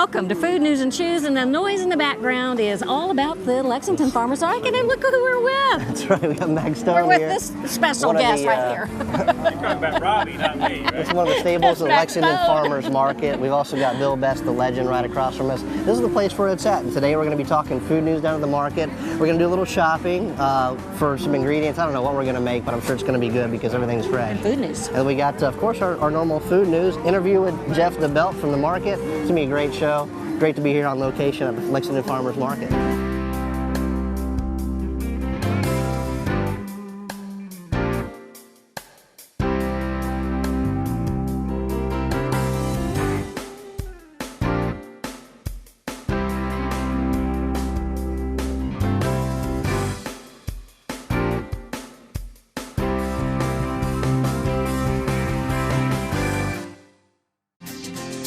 Welcome to Food News and Chews, and the noise in the background is all about the Lexington Farmers Market, and look who we're with. That's right, we got Meg Stone We're with here. this special guest right here. You're talking about Robbie, not me, right? It's one of the stables of the Meg Lexington Stone. Farmers Market. We've also got Bill Best, the legend, right across from us. This is the place where it's at, and today we're going to be talking food news down at the market. We're going to do a little shopping for some ingredients. I don't know what we're going to make, but I'm sure it's going to be good because everything's fresh. Food news. And we got, of course, our normal food news, interview with Chef Dabbelt from the market. It's going to be a great show. Great to be here on location at the Lexington Farmers Market.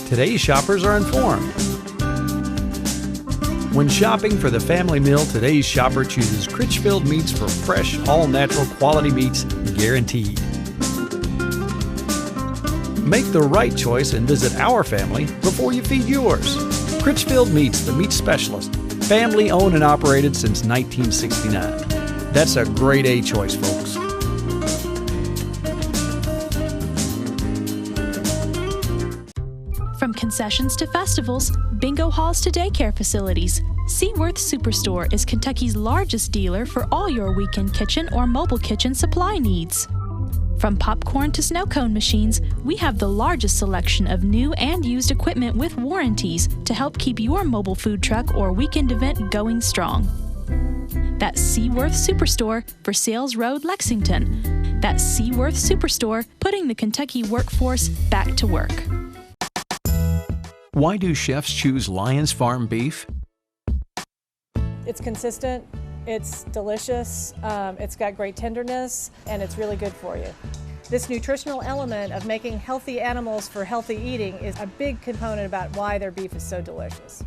Today's shoppers are informed. When shopping for the family meal, today's shopper chooses Critchfield Meats for fresh, all-natural quality meats, guaranteed. Make the right choice and visit our family before you feed yours. Critchfield Meats, the meat specialist, family owned and operated since 1969. That's a grade A choice, folks. From concessions to festivals, bingo halls to daycare facilities, Seaworth Superstore is Kentucky's largest dealer for all your weekend kitchen or mobile kitchen supply needs. From popcorn to snow cone machines, we have the largest selection of new and used equipment with warranties to help keep your mobile food truck or weekend event going strong. That's Seaworth Superstore for Sales Road, Lexington. That's Seaworth Superstore, putting the Kentucky workforce back to work. Why do chefs choose Lyons Farm beef? It's consistent, it's delicious, it's got great tenderness, and it's really good for you. This nutritional element of making healthy animals for healthy eating is a big component about why their beef is so delicious.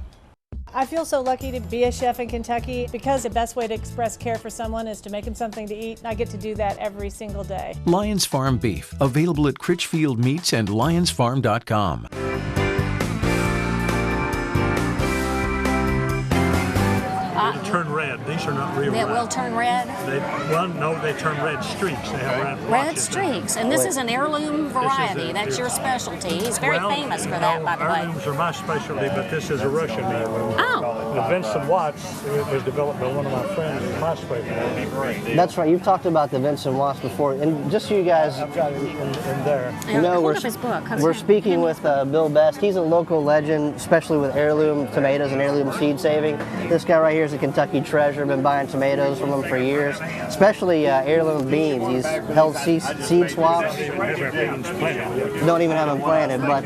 I feel so lucky to be a chef in Kentucky because the best way to express care for someone is to make them something to eat, and I get to do that every single day. Lyons Farm beef, available at Critchfield Meats and LyonsFarm.com. Turn red. These are not real That red. will turn red. They turn red streaks. They have red Red blotches. streaks, and this is an heirloom variety. That's your specialty. He's very famous for that, by the way. Heirlooms are my specialty, but this is a Russian heirloom. Oh. The Vincent Watts, it was developed by one of my friends, my specialty. That's right, you've talked about the Vincent Watts before, and just so you guys I've got it in there. know, Hold up his book. we're speaking with Bill Best. He's a local legend, especially with heirloom tomatoes and heirloom seed saving. This guy right here is a Kentucky treasure. Been buying tomatoes from him for years, especially heirloom beans. He's held seed swaps. Don't even have them planted, but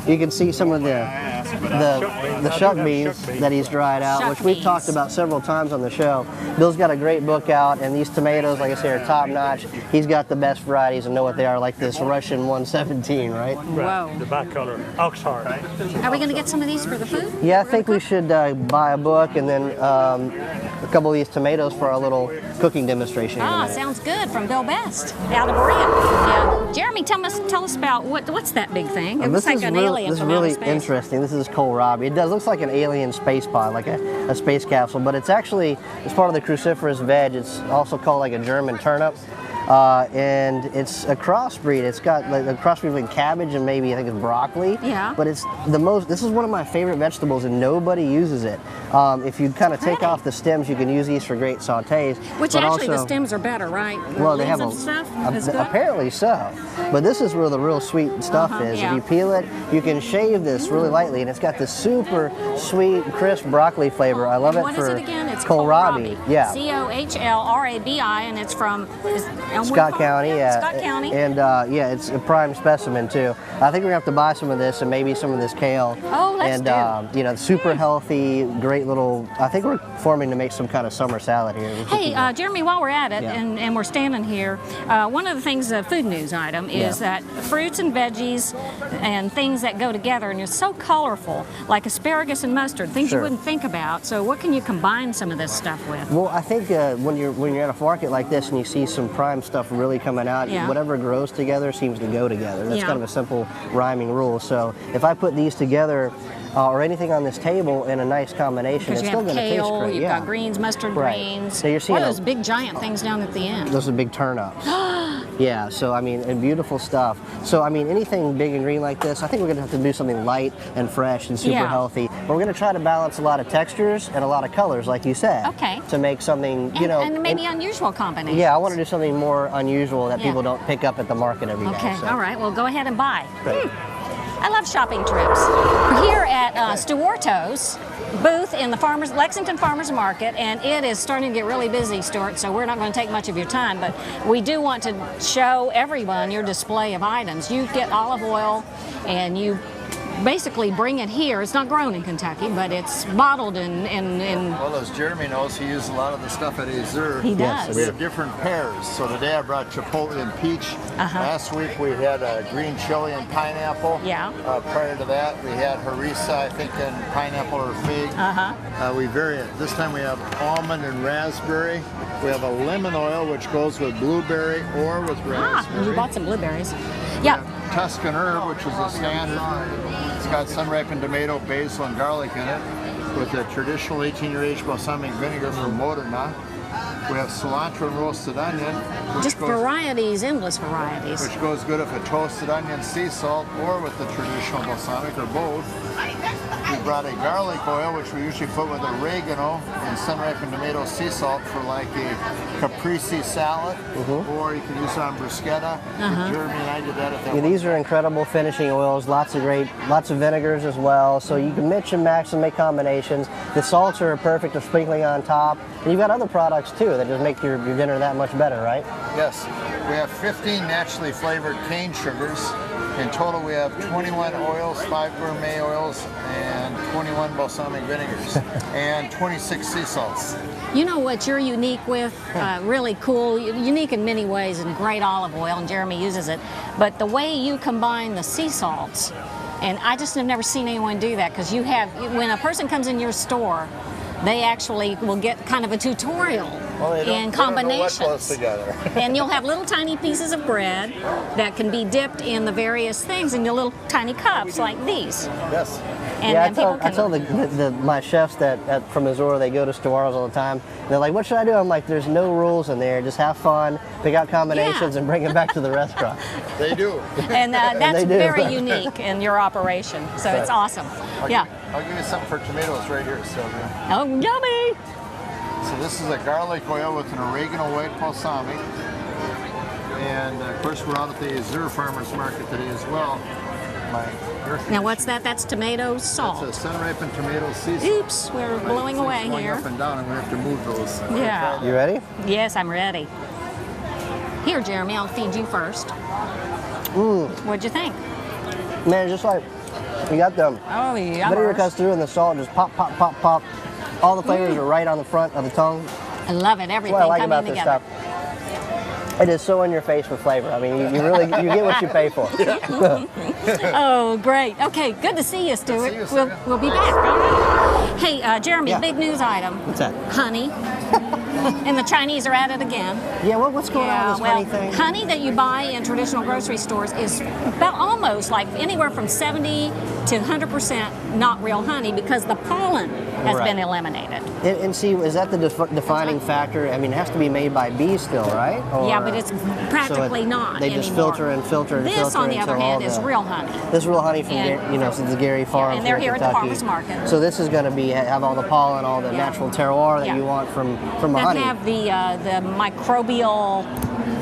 you can see some of the shuck beans that he's dried out, Shuck which we've beans. talked about several times on the show. Bill's got a great book out, and these tomatoes, like I say, are top notch. He's got the best varieties and know what they are, like this Russian 117, right? Whoa. The bicolor oxheart. Are we going to get some of these for the food? Yeah, I think we should buy a book and then a couple of these tomatoes for our little cooking demonstration. Ah, sounds good, from Bill Best, out of Berea. Yeah. Jeremy, tell us about what's that big thing? It looks like an alien This is from outer really space. interesting. This is kohlrabi. It looks like an alien space pod, like a space capsule, but it's actually, it's part of the cruciferous veg. It's also called like a German turnip. And it's a crossbreed. It's got like a crossbreed between cabbage and maybe I think it's broccoli. Yeah. But it's the most. This is one of my favorite vegetables, and nobody uses it. If you kind of take off the stems, you can use these for great sautés. Which but actually the also, stems are better, right? The well, they leaves have and stuff is good? apparently so. But this is where the real sweet stuff is. yeah. If you peel it, you can shave this really lightly, and it's got this super sweet, crisp broccoli flavor. I love it What for is it again? It's kohlrabi. Yeah. Cohlrabi, and it's from Scott County, yeah. Scott County. And yeah, it's a prime specimen too. I think we're gonna have to buy some of this and maybe some of this kale. Oh, let's And you know, super healthy, great little. I think we're forming to make some kind of summer salad here. Hey, Jeremy, while we're at it, Yeah. and we're standing here, one of the things, a food news item, is that fruits and veggies and things that go together, and it's so colorful, like asparagus and mustard, things you Sure. wouldn't think about. So what can you combine some of this stuff with? Well, I think when you're at a market like this and you see some prime stuff really coming out, Yeah. whatever grows together seems to go together. That's Yeah. kind of a simple rhyming rule. So if I put these together, or anything on this table in a nice combination, Because it's you still have going to taste kale, great. you've Yeah. got greens, mustard Right. greens. So you're seeing what are those big giant things down at the end? Those are big turnips. Yeah, so I mean, and beautiful stuff. So I mean, anything big and green like this, I think we're going to have to do something light and fresh and super Yeah. healthy. But we're going to try to balance a lot of textures and a lot of colors, like you said. Okay. To make something, you And, know. and maybe unusual combinations. Yeah, I want to do something more unusual that Yeah. people don't pick up at the market every day. Okay, so. all right. Well, go ahead and buy. Great. I love shopping trips. We're here at Stuarto's booth in the Lexington Farmers Market, and it is starting to get really busy, Stuart, so we're not going to take much of your time, but we do want to show everyone your display of items. You get olive oil, and you basically bring it here. It's not grown in Kentucky, but it's bottled in Well, as Jeremy knows, he uses a lot of the stuff at Azure. He Yes, does. We have different pears. So today I brought chipotle and peach. Last week we had green chili and pineapple. Yeah. Prior to that, we had harissa, I think, and pineapple or fig. We vary it. This time we have almond and raspberry. We have a lemon oil, which goes with blueberry or with raspberry. You bought some blueberries. Yeah. Tuscan herb, which is a standard. It's got sun-ripened tomato, basil, and garlic in it, with a traditional 18-year aged balsamic vinegar from Modena. We have cilantro and roasted onion, Just varieties, endless varieties. which goes good with a toasted onion, sea salt, or with the traditional balsamic, or both. We brought a garlic oil, which we usually put with oregano and sun-ripened tomato, sea salt for like a caprese salad, or you can use it on bruschetta. Jeremy and I did that at that Yeah, one. these are incredible finishing oils, lots of vinegars as well, so you can mix and match and make combinations. The salts are perfect for sprinkling on top, and you've got other products too that just make your dinner that much better, right? Yes, we have 15 naturally flavored cane sugars. In total, we have 21 oils, 5 gourmet oils, and 21 balsamic vinegars, and 26 sea salts. You know what you're unique with? Really cool, unique in many ways, and great olive oil, and Jeremy uses it. But the way you combine the sea salts, and I just have never seen anyone do that, because when a person comes in your store, they actually will get kind of a tutorial in combinations. They don't know what goes together. And you'll have little tiny pieces of bread that can be dipped in the various things in your little tiny cups like these. Yes. And Yeah, then people I tell my chefs that from Missouri, they go to Stuarto's all the time. They're like, "What should I do?" I'm like, "There's no rules in there. Just have fun, pick out combinations, Yeah. and bring them back to the restaurant." They do. And that's they do. very unique in your operation. So it's awesome. Yeah. I'll give you something for tomatoes right here, Sylvia. Oh, yummy. So this is a garlic oil with an oregano white balsamic. And of course we're out at the Azure Farmers Market today as well. Now what's that? That's tomato salt. It's a sun-ripened tomato sea salt. Oops, we're blowing away Going here. up and down, and we have to move those. Yeah. You ready? Yes, I'm ready. Here, Jeremy, I'll feed you first. What'd you think? Man, just like you got them. Oh, yeah. Vinegar cuts through and the salt just pop, pop, pop, pop. All the flavors are right on the front of the tongue. I love it. That's Everything what I like coming about this together. stuff. It is so in your face with flavor. I mean, you really you get what you pay for. Oh, great. Okay, good to see you, Stuart. See you, We'll be back. All right. Hey, Jeremy, Yeah. big news item. What's that? Honey. And the Chinese are at it again. Yeah, what's going on with this honey thing? Honey that you buy in traditional grocery stores is about almost like anywhere from 70 to 100% not real honey, because the pollen has Right. been eliminated. And see, is that the defining factor? I mean, it has to be made by bees still, right? Yeah, Or- but it's so practically it- not They just anymore. filter and filter and This, filter on the other until all hand, is the- real honey. This is real honey from And- since the Gary Farm. and they're here at the Kentucky. farmers market. So this is going to have all the pollen, all the Yeah. natural terroir that Yeah. you want from a That honey. have the microbial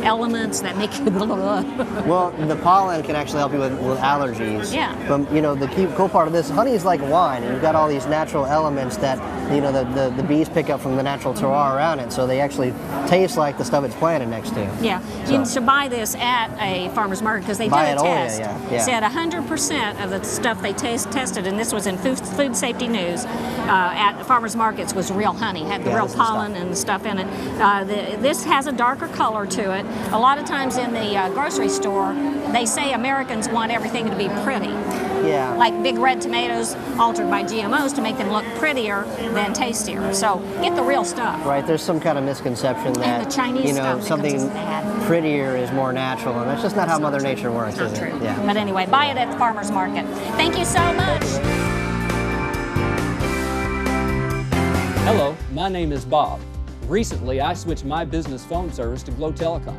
elements that make you Well, the pollen can actually help you with allergies. Yeah. But the cool part of this, honey is like wine. You've got all these natural elements that the bees pick up from the natural terroir around it, so they actually taste like the stuff it's planted next to. Yeah, you should buy this at a farmer's market, because they did Buy a it, oh, yeah, test. yeah. Said 100% of the stuff they tested, and this was in Food Safety News, at farmers markets was real honey, had the Yeah, real this is the pollen stuff. and the stuff in it. This has a darker color to it. A lot of times in the grocery store, they say Americans want everything to be pretty. Yeah. Like big red tomatoes altered by GMOs to make them look prettier than tastier. So get the real stuff. Right, there's some kind of misconception that And the Chinese stuff that something comes as an ad. prettier is more natural, and that's just not how Mother Nature works, Not is true. it? Yeah. But anyway, buy it at the farmer's market. Thank you so much. Hello, my name is Bob. Recently, I switched my business phone service to Glow Telecom.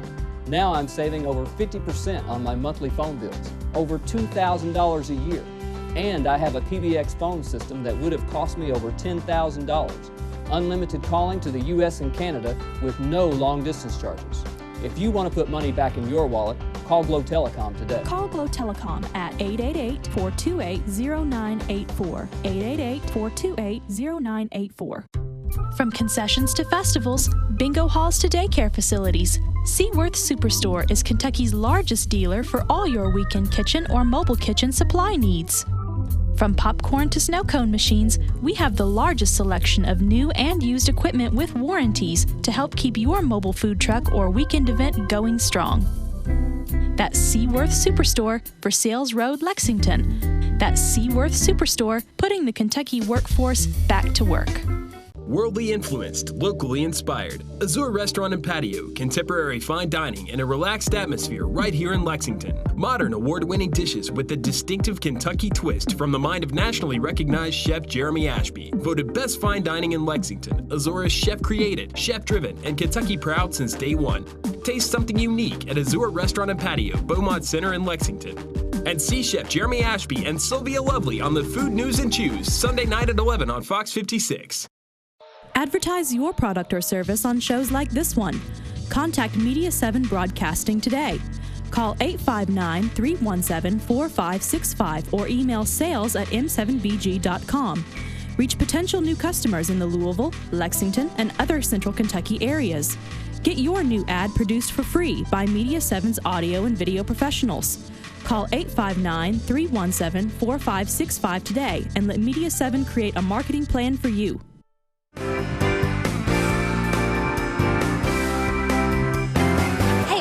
Now I'm saving over 50% on my monthly phone bills, over $2,000 a year. And I have a PBX phone system that would have cost me over $10,000. Unlimited calling to the US and Canada with no long distance charges. If you want to put money back in your wallet, call Glow Telecom today. Call Glow Telecom at 888-428-0984. 888-428-0984. From concessions to festivals, bingo halls to daycare facilities, Seaworth Superstore is Kentucky's largest dealer for all your weekend kitchen or mobile kitchen supply needs. From popcorn to snow cone machines, we have the largest selection of new and used equipment with warranties to help keep your mobile food truck or weekend event going strong. That's Seaworth Superstore for Sales Road, Lexington. That's Seaworth Superstore, putting the Kentucky workforce back to work. Worldly influenced, locally inspired. Azure Restaurant and Patio, contemporary fine dining in a relaxed atmosphere right here in Lexington. Modern award-winning dishes with a distinctive Kentucky twist from the mind of nationally recognized Chef Jeremy Ashby. Voted best fine dining in Lexington. Azure is chef-created, chef-driven, and Kentucky proud since day one. Taste something unique at Azure Restaurant and Patio, Beaumont Center in Lexington. And see Chef Jeremy Ashby and Sylvia Lovely on the Food News and Chews, Sunday night at 11 on Fox 56. Advertise your product or service on shows like this one. Contact Media 7 Broadcasting today. Call 859-317-4565 or email sales@m7bg.com. Reach potential new customers in the Louisville, Lexington, and other central Kentucky areas. Get your new ad produced for free by Media 7's audio and video professionals. Call 859-317-4565 today and let Media 7 create a marketing plan for you.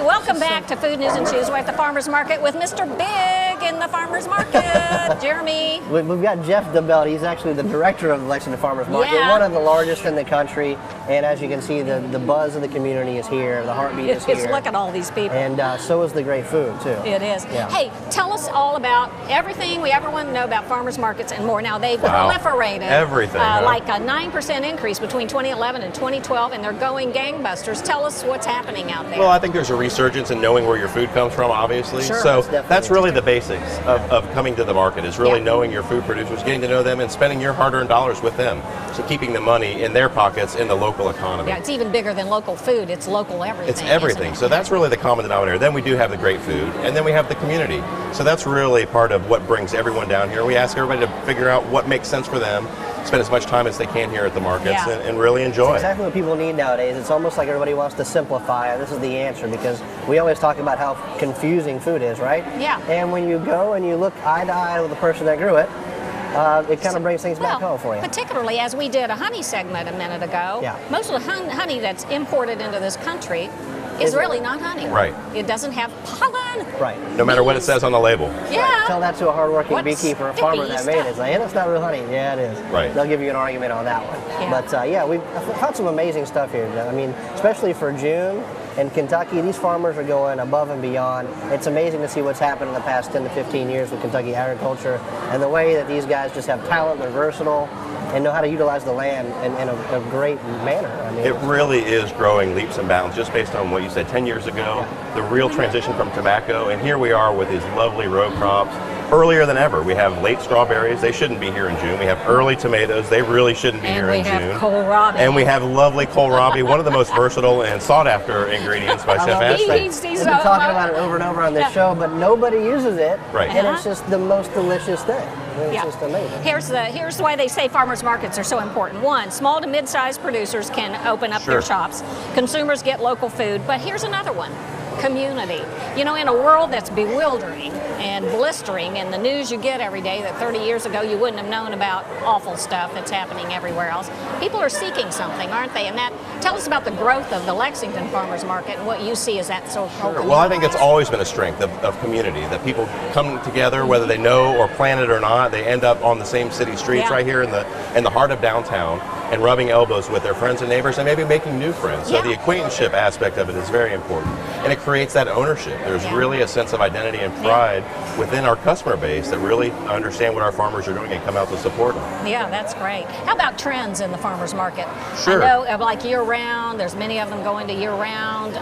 Welcome back to Food News and Chews. We're at the Farmers Market with Mr. Big in the Farmers Market. Jeremy. We've got Jeff Dabbelt. He's actually the director of the Lexington Farmers Market, one of the largest in the country. And as you can see, the buzz of the community is here. The heartbeat is here. Look at all these people. And so is the great food, too. It is. Yeah. Hey, tell us all about everything we ever want to know about farmers markets and more. Now, they've proliferated. Everything. Like a 9% increase between 2011 and 2012, and they're going gangbusters. Tell us what's happening out there. Well, I think there's a resurgence in knowing where your food comes from, obviously. Sure. So that's really the basics of coming to the market, is really knowing your food producers, getting to know them, and spending your hard-earned dollars with them. So keeping the money in their pockets in the local economy. Yeah, it's even bigger than local food. It's local everything. It's everything. So that's really the common denominator. Then we do have the great food, and then we have the community. So that's really part of what brings everyone down here. We ask everybody to figure out what makes sense for them, spend as much time as they can here at the markets, and really enjoy. It's exactly what people need nowadays. It's almost like everybody wants to simplify it. This is the answer, because we always talk about how confusing food is, right? Yeah. And when you go and you look eye to eye with the person that grew it, it kind of brings things back home for you. Particularly as we did a honey segment a minute ago, most of the honey that's imported into this country is really not honey. Right. It doesn't have pollen. Right. No matter what it says on the label. Yeah. Right. Tell that to a hardworking beekeeper, a farmer that made it. It's like, hey, that's not real honey. Yeah, it is. Right. They'll give you an argument on that one. Yeah. But we've found some amazing stuff here. I mean, especially for June. In Kentucky, these farmers are going above and beyond. It's amazing to see what's happened in the past 10 to 15 years with Kentucky agriculture, and the way that these guys just have talent, they're versatile, and know how to utilize the land in a great manner. I mean, it really is growing leaps and bounds, just based on what you said 10 years ago, the real transition from tobacco, and here we are with these lovely row crops. Earlier than ever, we have late strawberries. They shouldn't be here in June. We have early tomatoes. They really shouldn't be here in June. And we have kohlrabi. And we have lovely kohlrabi, one of the most versatile and sought-after ingredients by Chef Ashby. We've been talking about it over and over on this show, but nobody uses it. Right. And it's just the most delicious thing. It's just amazing. Here's why they say farmers markets are so important. One, small to mid-sized producers can open up their shops. Consumers get local food. But here's another one. Community. You know, in a world that's bewildering and blistering in the news you get every day that 30 years ago you wouldn't have known about awful stuff that's happening everywhere else, people are seeking something, aren't they? And that, tell us about the growth of the Lexington Farmers Market and what you see as that sort of community. Well, I think it's always been a strength of community, that people come together, whether they know or plan it or not. They end up on the same city streets right here in the heart of downtown. and rubbing elbows with their friends and neighbors and maybe making new friends. So the acquaintanceship aspect of it is very important. And it creates that ownership. There's really a sense of identity and pride within our customer base that really understand what our farmers are doing and come out to support them. Yeah, that's great. How about trends in the farmers market? Sure. I know, like year-round, there's many of them going to year-round.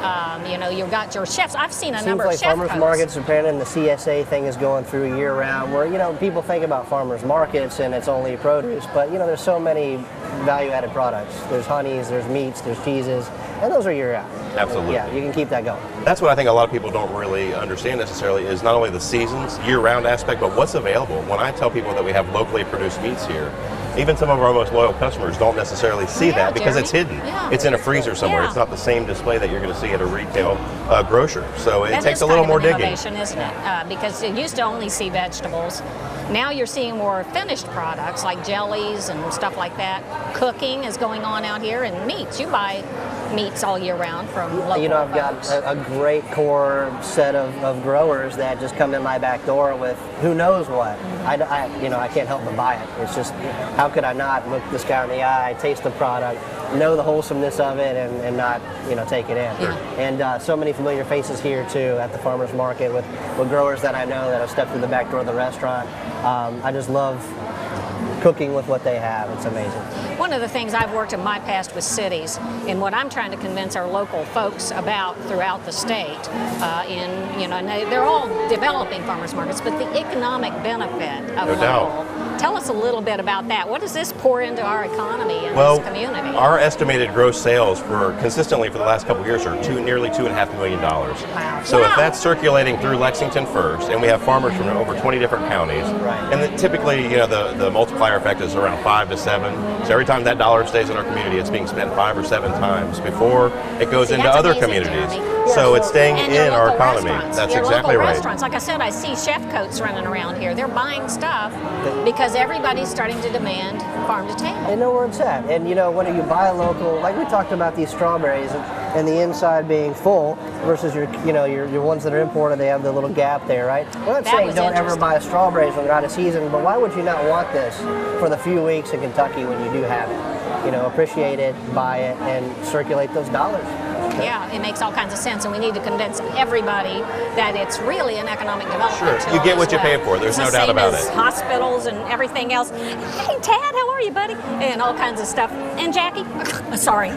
You know, you've got your chefs. I've seen a number of chef farmers coats. markets, apparently the CSA thing is going through year-round, where, you know, people think about farmers markets and it's only produce, but, you know, there's so many value-added products. There's honeys, there's meats, there's cheeses, and those are year-round. Absolutely. Yeah, you can keep that going. That's what I think a lot of people don't really understand necessarily is not only the seasons, year-round aspect, but what's available. When I tell people that we have locally produced meats here, even some of our most loyal customers don't necessarily see that because it's hidden. It's in a freezer somewhere. It's not the same display that you're going to see at a retail grocer. So it takes a little more digging. Innovation, isn't it? Because you used to only see vegetables. Now you're seeing more finished products like jellies and stuff like that. Cooking is going on out here, and meats. You buy meats all year round from local You know, I've folks. got a great core set of growers that just come in my back door with who knows what. You know, I can't help but buy it. It's just, how could I not look this guy in the eye, taste the product, know the wholesomeness of it, and not, you know, take it in. And so many familiar faces here too at the farmers market with growers that I know that have stepped through the back door of the restaurant. I just love cooking with what they have. It's amazing. One of the things I've worked in my past with cities, and what I'm trying to convince our local folks about throughout the state, you know, and they're all developing farmers markets, but the economic benefit of local. Tell us a little bit about that. What does this pour into our economy and this community? Our estimated gross sales for consistently for the last couple of years are nearly $2.5 million. Wow. So if that's circulating through Lexington first, and we have farmers from over 20 different counties, and typically, you know, the multiplier effect is around 5 to 7. So every time that dollar stays in our community, it's being spent 5 or 7 times before it goes into other communities. So it's staying in our economy. That's exactly right. Restaurants. Like I said, I see chef coats running around here. They're buying stuff because everybody's starting to demand farm to table. They know where it's at. And you know, when you buy local, like we talked about these strawberries and the inside being full versus your ones that are imported, they have the little gap there, right? We're not saying don't ever buy strawberries when they're out of season, but why would you not want this for the few weeks in Kentucky when you do have it? You know, appreciate it, buy it, and circulate those dollars. Yeah, it makes all kinds of sense, and we need to convince everybody that it's really an economic development. Sure, you get what you pay for. There's no doubt about it. Hospitals and everything else. Hey, Tad, how are you, buddy? And all kinds of stuff. And Jackie, sorry,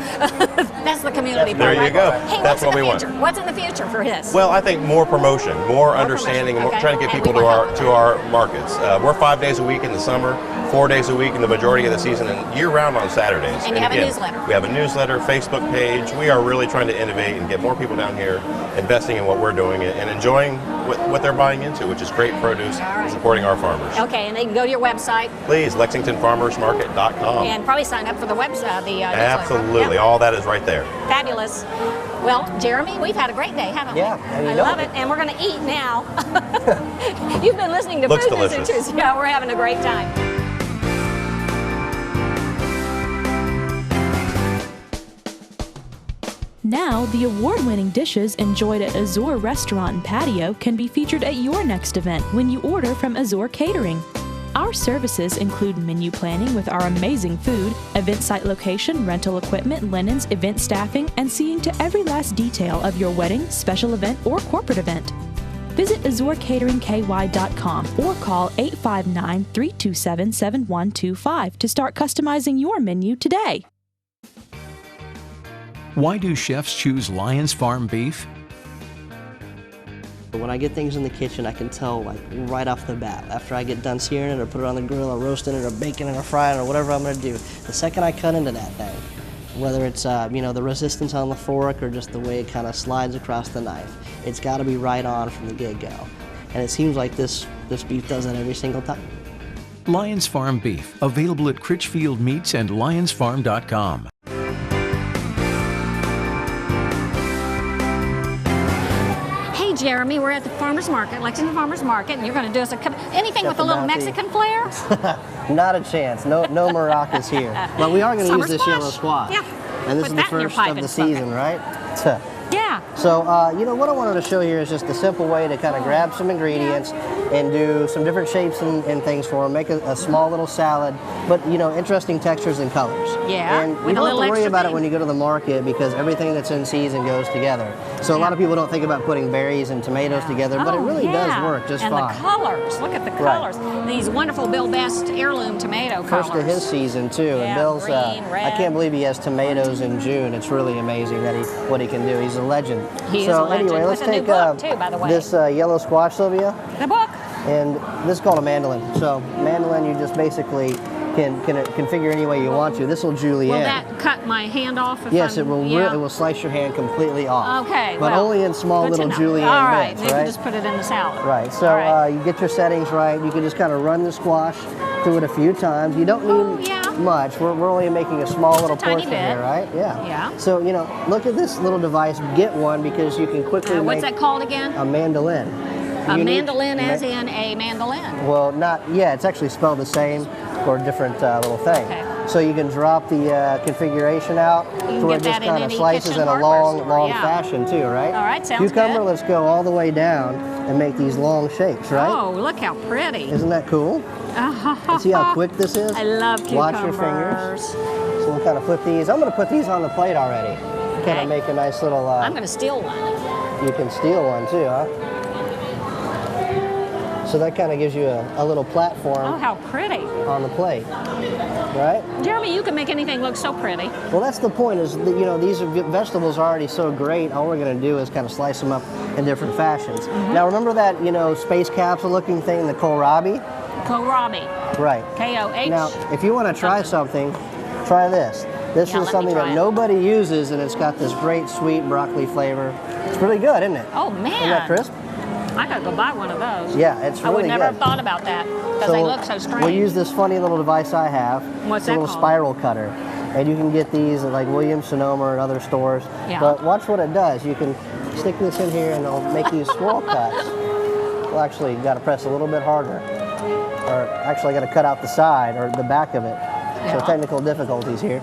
that's the community part. There you go. Hey, that's what we want. What's in the future for this? Well, I think more promotion, more understanding, and trying to get people to our markets. We're 5 days a week in the summer, 4 days a week in the majority of the season, and year-round on Saturdays. And you have a newsletter. We have a newsletter, Facebook page. We are really trying to innovate and get more people down here investing in what we're doing and enjoying what they're buying into, which is great produce and supporting our farmers. Okay, and they can go to your website. Please, LexingtonFarmersMarket.com. And probably sign up for the website, the Absolutely, all that is right there. Fabulous. Well, Jeremy, we've had a great day, haven't we? Yeah, I love it, and we're going to eat now. You've been listening to Looks Food delicious. Visitors. Yeah, we're having a great time. Now, the award-winning dishes enjoyed at Azure Restaurant and Patio can be featured at your next event when you order from Azure Catering. Our services include menu planning with our amazing food, event site location, rental equipment, linens, event staffing, and seeing to every last detail of your wedding, special event, or corporate event. Visit AzureCateringKY.com or call 859-327-7125 to start customizing your menu today. Why do chefs choose Lyons Farm beef? When I get things in the kitchen, I can tell like right off the bat. After I get done searing it or put it on the grill or roasting it or baking it or frying it or whatever I'm going to do, the second I cut into that thing, whether it's the resistance on the fork or just the way it kind of slides across the knife, it's got to be right on from the get-go. And it seems like this beef does that every single time. Lyons Farm beef, available at Critchfield Meats and LyonsFarm.com. Jeremy, we're at the farmers market, Lexington Farmers Market, and you're going to do us anything with a little Mexican flair? Not a chance. No maracas here. But we are going to use this yellow squash. Yeah. And this is the first of the season, right? Yeah. So, you know, what I wanted to show here is just a simple way to kind of grab some ingredients and do some different shapes and things for them, make a small little salad, but, you know, interesting textures and colors. Yeah, And with you a don't have little to worry extra about it thing. when you go to the market because everything that's in season goes together. So a lot of people don't think about putting berries and tomatoes together, but it really does work just and fine. And the colors, look at the colors. These wonderful Bill Best heirloom tomato colors. First of his season too, Yeah, and Bill's. green, I red. can't believe he has tomatoes in June. It's really amazing that what he can do. He's a legend. He is so a legend. anyway, let's With a new take book, too, by the way. this yellow squash, Sylvia, The book. and this is called a mandolin. So mandolin, you just basically can configure any way you want to. This will julienne. Will that cut my hand off? If Yes, I'm, it will. Yeah. It will slice your hand completely off. Okay, but well, only in small good to little know. julienne All right, bits. you can just put it in the salad. Right. So All right. you get your settings right. You can just kind of run the squash through it a few times. You don't need much. We're only making a small little tiny portion bit. here, right? Yeah. Yeah. So, you know, look at this little device. Get one because you can quickly What's make that called again? a mandolin. A Unique mandolin, as in a mandolin. Well, not, yeah, it's actually spelled the same or a different little thing. Okay. So you can drop the configuration out can to where it get just that in kind of any slices kitchen in a hardware long, store, long yeah. fashion too, right? All right, sounds Cucumber, good. let's go all the way down and make these long shapes, right? Oh, look how pretty. Isn't that cool? And see how quick this is? I love cucumbers. Watch your fingers. So we'll kind of put these, I'm going to put these on the plate already. Kind of make a nice little... I'm going to steal one. You can steal one too, huh? So that kind of gives you a little platform Oh, how pretty. on the plate, right? Jeremy, you can make anything look so pretty. Well, that's the point is, that, you know, these vegetables are already so great. All we're going to do is kind of slice them up in different fashions. Now, remember that, you know, space capsule looking thing, the kohlrabi? Kohlrabi. Right. K-O-H. Now, if you want to try something, try this. This Yeah, is let me something try that it. nobody uses, and it's got this great sweet broccoli flavor. It's really good, isn't it? Oh, man. Isn't that crisp? I gotta go buy one of those. Yeah, it's I would really never good. have thought about that because they look so strange. We'll use this funny little device I have. What's it's that a little called? spiral cutter. And you can get these at like Williams Sonoma and other stores. Yeah. But watch what it does. You can stick this in here and it'll make these swirl cuts. Well, actually, you got to press a little bit harder. Or actually, I got to cut out the side or the back of it. Yeah. So technical difficulties here.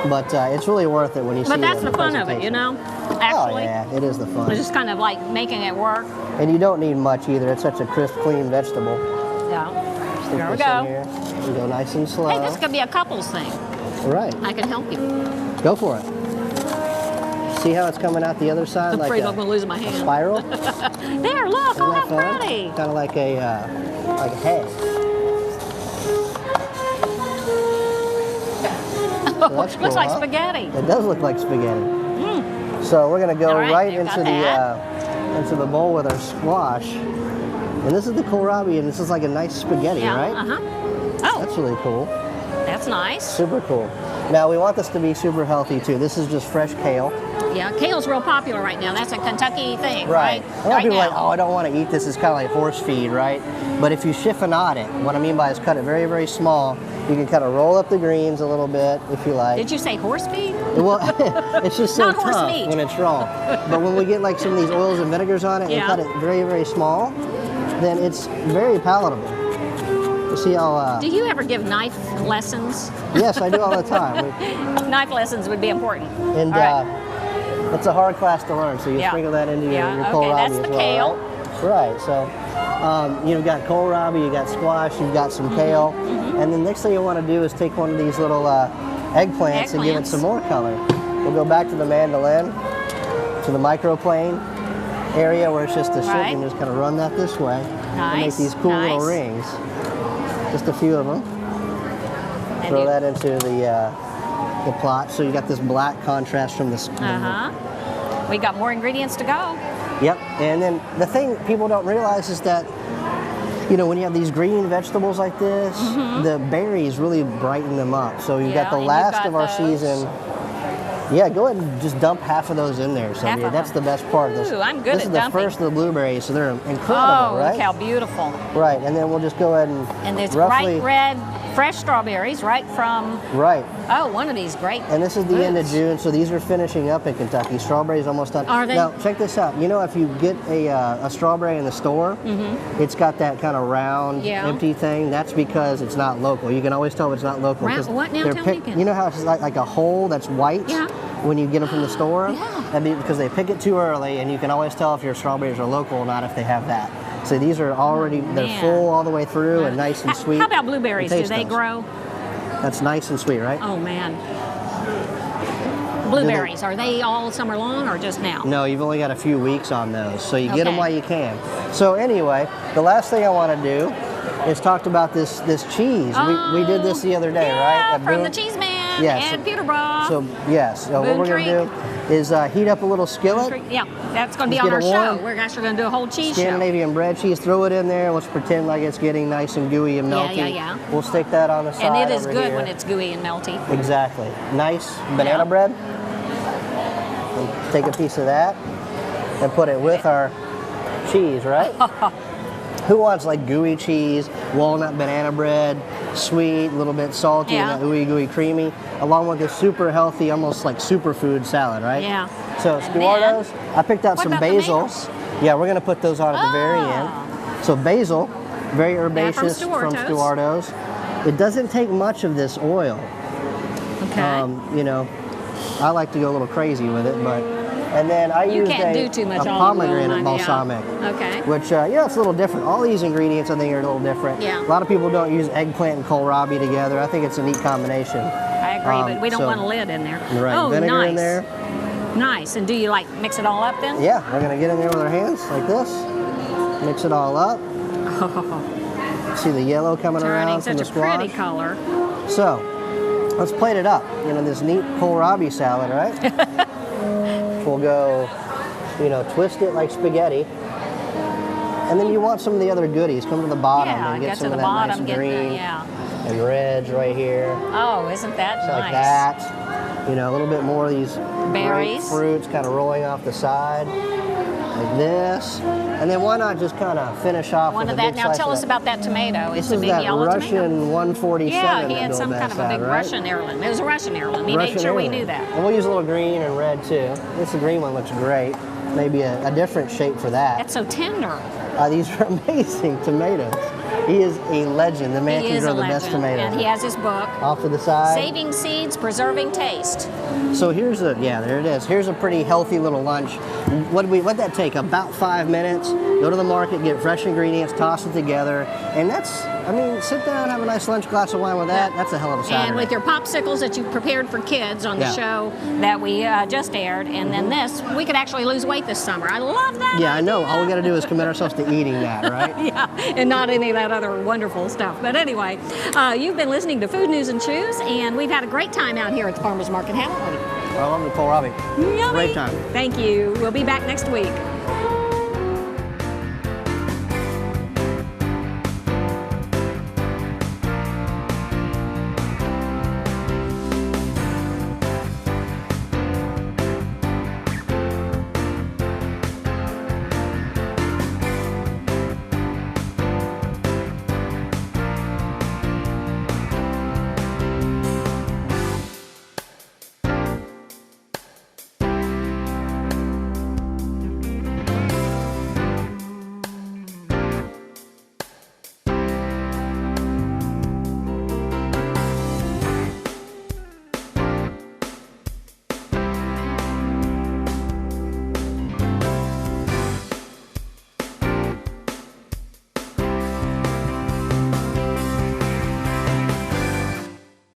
But it's really worth it when you see But that's it in the fun of it, you know? Actually. Oh, yeah, it is the fun. It's just kind of like making it work. And you don't need much either. It's such a crisp, clean vegetable. Yeah. Stick Here we this in go. here and go nice and slow. Hey, this could be a couples thing. Right. I can help you. Go for it. See how it's coming out the other side? I'm like afraid a, I'm going to lose my a hand. spiral? There, look. Isn't Oh, that how fun? pretty. Kind of like a hay. So that's cool, Looks like huh? spaghetti. It does look like spaghetti. So we're going to go All right, right you got into the bowl with our squash. And this is the kohlrabi, and this is like a nice spaghetti, Yeah, right? uh-huh. Oh, That's really cool. that's nice. Super cool. Now we want this to be super healthy too. This is just fresh kale. Yeah, kale's real popular right now. That's a Kentucky thing, right? A lot of people are like, oh, I don't want to eat this. It's kind of like horse feed, right? But if you chiffonade it, what I mean by is cut it very, very small. You can kind of roll up the greens a little bit if you like. Did you say horse feed? Well, it's just so Not horse tough meat. when it's raw. But when we get like some of these oils and vinegars on it Yeah. and cut it very, very small, then it's very palatable. You see how... Do you ever give knife lessons? Yes, I do all the time. Knife lessons would be important. And All right. it's a hard class to learn, so you Yeah. sprinkle that into your Yeah, kohlrabi okay, that's as the well, kale. Right, so you've got kohlrabi, you've got squash, you've got some kale, and the next thing you want to do is take one of these little eggplants and give it Eggplants. some more color. We'll go back to the mandolin, to the microplane area where it's just a Right. ship, and just kind of run that this way and make Nice, these cool little nice. rings. Just a few of them. And Throw you- that into the plot, so you got this black contrast from the Uh-huh. We got more ingredients to go. Yep, and then the thing people don't realize is that, you know, when you have these green vegetables like this, the berries really brighten them up. So you've got Yeah, the and you've last got of our those. season. Yeah, go ahead and just dump half of those in there, Sylvia. of That's them. the best part of this. Ooh, I'm good this at is dumping. the first of the blueberries, so they're incredible, Oh, right? look how beautiful. Right, and then we'll just go ahead And there's roughly, bright red, fresh strawberries right from, right. oh, one of these great And this is the end of foods. June, so these are finishing up in Kentucky. Strawberries almost done. Are they? Now, check this out. You know, if you get a strawberry in the store, it's got that kind of round, Yeah. empty thing. That's because it's not local. You can always tell if it's not local. Round- 'cause what now? they're Tell me again. You know how it's like a hole that's white? Yeah. when you get them from the store. Yeah. That'd be because they pick it too early, and you can always tell if your strawberries are local or not if they have that. So these are already, they're Man. full all the way through and nice and sweet. How about blueberries? Do Taste they those. grow? That's nice and sweet, right? Oh man. Blueberries, are they all summer long or just now? No, you've only got a few weeks on those, so you get them Okay. while you can. So anyway, the last thing I want to do is talk about this cheese. We did this the other day, right? Yeah, At from Boone. the Cheese Man Yes. and Peterborough. So yes, so what Boone we're going to do is heat up a little skillet. Yeah, that's going to be Let's on get our it show. warm. We're actually going to do a whole cheese show. Scandinavian bread cheese, throw it in there. Let's pretend like it's getting nice and gooey and melty. Yeah. We'll stick that on the side. And it is over good here. when it's gooey and melty. Exactly. Nice banana bread. And take a piece of that and put it with our cheese, right? Who wants like gooey cheese, walnut banana bread, sweet, a little bit salty, Yeah. and that ooey gooey creamy, along with this super healthy, almost like superfood salad, right? Yeah. So And Stuardo's, I picked out what some about basil. tomatoes? Yeah, we're gonna put those on at the very end. So basil, very herbaceous from Stuardo's. Stuardo's. It doesn't take much of this oil. Okay. You know, I like to go a little crazy with it, but and then I You used can't a, do too much a olive oil, pomegranate yeah. balsamic, Okay. which it's a little different. All these ingredients I think are a little different. Yeah. A lot of people don't use eggplant and kohlrabi together. I think it's a neat combination. I agree, but we don't so- want a lid in there. Right, Oh, vinegar nice. in there. Nice. And do you like mix it all up then? Yeah, we're gonna get in there with our hands like this, mix it all up. See the yellow coming Turning around from such the a pretty squash. color. So, let's plate it up. You know, this neat kohlrabi salad, right? We'll go, twist it like spaghetti. And then you want some of the other goodies. Come to the bottom Yeah, and get get some to of the that bottom, nice get green the, and reds right here. Oh, isn't that Just nice? like that. A little bit more of these Berries. fruits kind of rolling off the side. Like this. And then why not just kind of finish off One with of a that. big Now slice tell of us that. about that tomato. This It's a is big that yellow Russian tomato. 147 Yeah, he that had Bill some Bass kind of a had, big right? Russian heirloom. It was a Russian heirloom. He Russian made sure we heirloom. knew that. And we'll use a little green and red too. This green one looks great. Maybe a different shape for that. That's so tender. These are amazing tomatoes. He is a legend. The man He can is grow a the legend. best tomatoes. And he has his book, Off to the side. Saving Seeds, Preserving Taste. So here's there it is. Here's a pretty healthy little lunch. What'd that take? About 5 minutes. Go to the market, get fresh ingredients, toss it together, and sit down, have a nice lunch, glass of wine with that. That's a hell of a Saturday. And with your popsicles that you prepared for kids on the Yeah. show that we just aired, and then this, we could actually lose weight this summer. I love that. Yeah, I know. All we got to do is commit ourselves to eating that, right? Yeah, and not any of that other wonderful stuff. But anyway, you've been listening to Food News and Chews, and we've had a great time out here at the Farmers Market, haven't we? I love the kohlrabi. Yummy. Great time. Thank you. We'll be back next week.